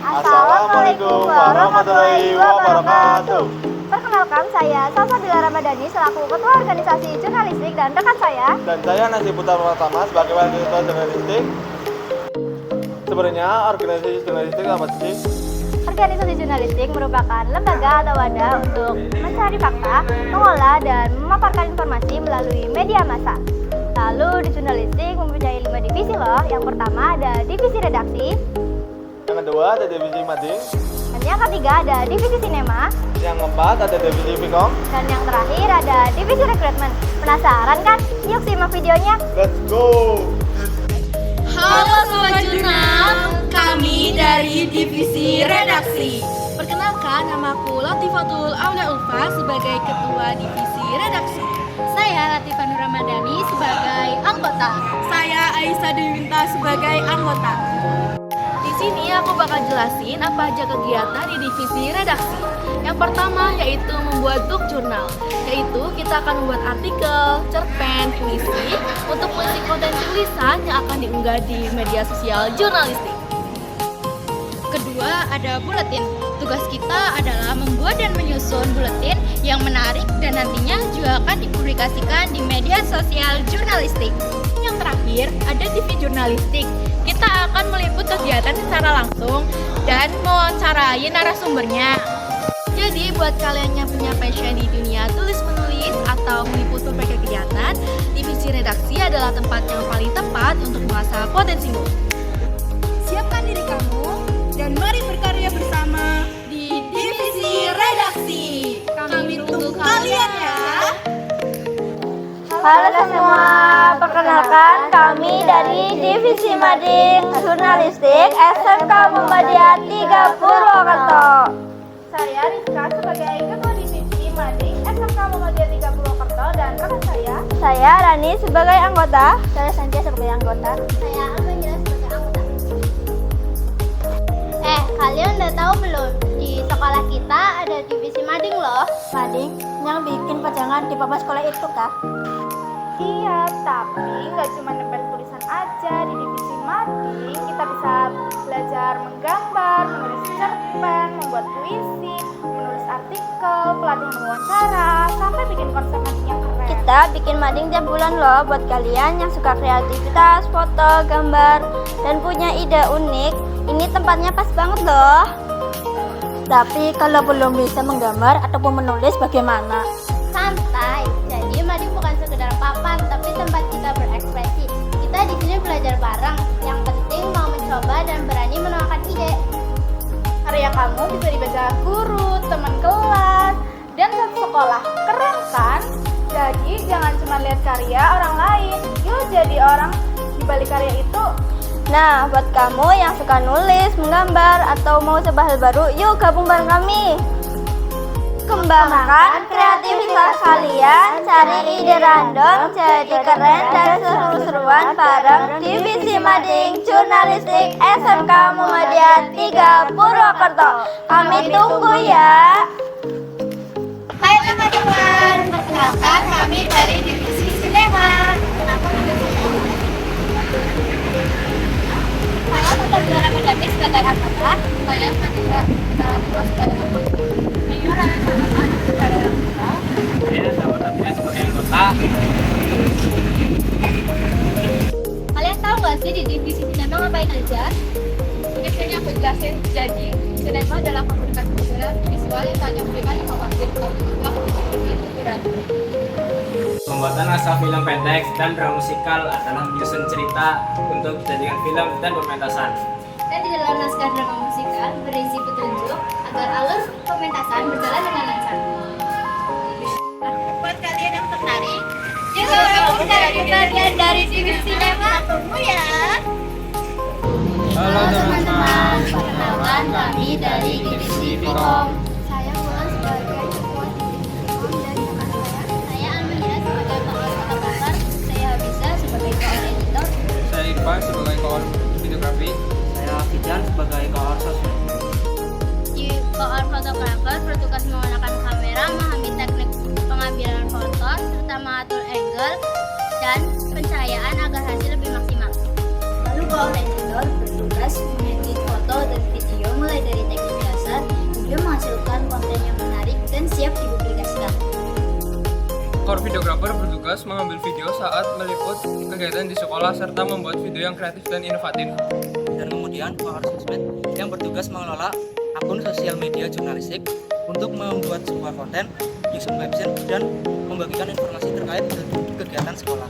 Assalamualaikum warahmatullahi wabarakatuh. Perkenalkan, saya Salsabila Ramadhani selaku Ketua Organisasi Jurnalistik dan rekan saya. Dan saya Nasib Putra Pratama sebagai Wakil Ketua Jurnalistik. Sebenarnya organisasi jurnalistik apa sih? Organisasi jurnalistik merupakan lembaga atau wadah untuk mencari fakta, mengolah dan memaparkan informasi melalui media massa. Lalu di jurnalistik mempunyai 5 divisi loh. Yang pertama ada divisi redaksi. Yang kedua ada divisi mading. Dan yang ketiga ada divisi sinema. Yang keempat ada divisi Vkom. Dan yang terakhir ada divisi rekrutmen. Penasaran kan? Yuk simak videonya. Let's go! Halo Sobat Jurnal, kami dari Divisi Redaksi. Perkenalkan, namaku Latifatul Aulia Ulfa sebagai Ketua Divisi Redaksi. Saya Latifah Nur Ramadhani sebagai anggota. Saya Aisyah Dewinta sebagai anggota. Di sini aku bakal jelasin apa aja kegiatan di Divisi Redaksi. Yang pertama yaitu membuat book jurnal, yaitu kita akan membuat artikel, cerpen, puisi untuk mengisi konten tulisan yang akan diunggah di media sosial jurnalistik. Kedua, ada buletin. Tugas kita adalah membuat dan menyusun buletin yang menarik dan nantinya juga akan dipublikasikan di media sosial jurnalistik. Yang terakhir, ada TV jurnalistik. Kita akan meliput kegiatan secara langsung dan mewawancarai narasumbernya. Jadi buat kalian yang punya passion di dunia tulis-menulis atau meliput berbagai kegiatan, divisi redaksi adalah tempat yang paling tepat untuk mengasah potensimu. Siapkan diri kamu dan mari berkarya bersama di divisi redaksi. Kami tunggu kalian ya. Halo semua, perkenalkan kami dari Divisi Mading Jurnalistik SMK Muhammadiyah 3 Purwokerto. Saya Rizka sebagai Ketua Divisi Mading SMK Muhammadiyah 3 Purwokerto dan rekan saya Rani sebagai anggota. Saya Santia sebagai anggota. Saya Almanila sebagai anggota. Kalian udah tahu belum? Di sekolah kita ada divisi mading loh. Mading yang bikin pajangan di papan sekolah itu kah? Iya, tapi nggak cuma nempel tulisan aja di divisi mading. Kita bisa belajar menggambar, menulis cerpen, membuat puisi, menulis artikel, pelatihan wawancara, sampai bikin konsep mading yang keren. Kita bikin mading tiap bulan loh buat kalian yang suka kreativitas, foto, gambar, dan punya ide unik. Ini tempatnya pas banget loh. Tapi kalau belum bisa menggambar ataupun menulis bagaimana? Santai. Jadi mading bukan sekedar papan, tapi tempat kita berekspresi. Kita di sini belajar bareng. Yang penting mau mencoba dan berani menuangkan ide. Karya kamu bisa dibaca guru, teman kelas, dan satu sekolah. Keren kan? Jadi jangan cuma lihat karya orang lain. Yuk jadi orang di balik karya itu. Nah, buat kamu yang suka nulis, menggambar, atau mau coba hal baru, yuk gabung bareng kami. Kembangkan kreativitas kalian, cari ide random, jadi keren dan seru-seruan bareng Divisi Mading Jurnalistik SMK Muhammadiyah 3 Purwokerto. Kami tunggu ya. Hai teman-teman, perkenalkan kami dari divisi sinema. Saya Salsabila Ramadhani sebagai anggota. Saya Santia sebagai anggota. Kalian tahu nggak sih di divisi sinema ngapain aja? Biasanya aku jelasin. Jadi, sinema adalah komunikasi visual yang hanya memberikan informasi Pembuatan naskah film pendek dan drama musikal adalah menyusun cerita untuk dijadikan film dan pementasan. Dan di dalam naskah drama musikal berisi petunjuk agar alur pementasan berjalan dengan lancar. Buat kalian yang tertarik, yuk kamu jadi bagian dari divisi sinema. Tunggu ya. Halo teman-teman, perkenalkan kami dari divisi Vkom. Saya Wulan sebagai Ketua Divisi Vkom dan rekan Saya Almanila sebagai koor fotografer. Saya Habisa sebagai koor editor. saya Iqbal sebagai koor videografi. Saya Fijan sebagai koor sosmed. Di koor fotografer bertugas menggunakan kamera, memahami teknik pengambilan foto, serta mengatur angle dan pencahayaan agar hasil lebih maksimal. Lalu koor editor bertugas mengedit foto dan video mulai siap dipublikasikan. Core videographer bertugas mengambil video saat meliput kegiatan di sekolah serta membuat video yang kreatif dan inovatif. Dan kemudian core sosmed yang bertugas mengelola akun sosial media jurnalistik untuk membuat sebuah konten, nyusun website, dan membagikan informasi terkait kegiatan sekolah.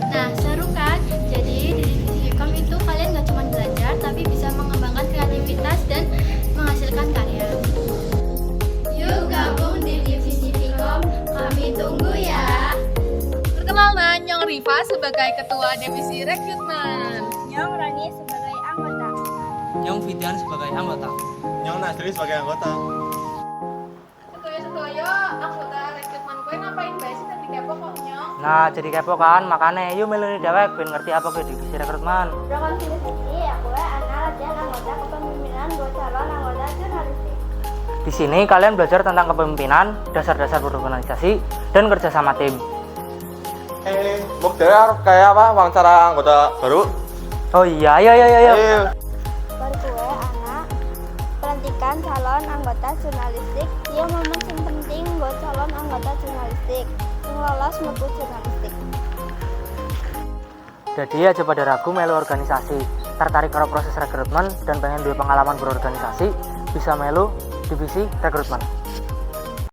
Nah, seru kan? Jadi di divisi Hikom itu kalian gak cuma belajar, tapi bisa mengembangkan kreativitas dan menghasilkan karya. Yuk gabung di divisi Hikom, kami tunggu ya. Perkenalkan, Nyong Riva sebagai Ketua Divisi Rekrutmen. Nyong Rani sebagai anggota. Nyong Fidian sebagai anggota. Nyong Nasri sebagai anggota. Sedoyo, anggota rekrutmen gue ngapain bae sih tadi kepo kok Nyong? Nah, jadi kepo kan, makanya yuk melu nih dewek, ben ngerti apa ke divisi rekrutmen. Rekonsilisi aku anak latihan anggota kepemimpinan buat calon anggota jurnalistik. Di sini kalian belajar tentang kepemimpinan, dasar-dasar berorganisasi, dan kerja sama tim. Buktinya kayak apa wawancara anggota baru? Oh iya. Baru gue anak pelantikan calon anggota jurnalistik. Dia momen yang penting buat calon anggota jurnalistik yang lolos mlebu jurnalistik. Jadi aja pada ragu melu organisasi, tertarik karo proses rekrutmen dan pengen duwe pengalaman berorganisasi, bisa melu divisi rekrutmen.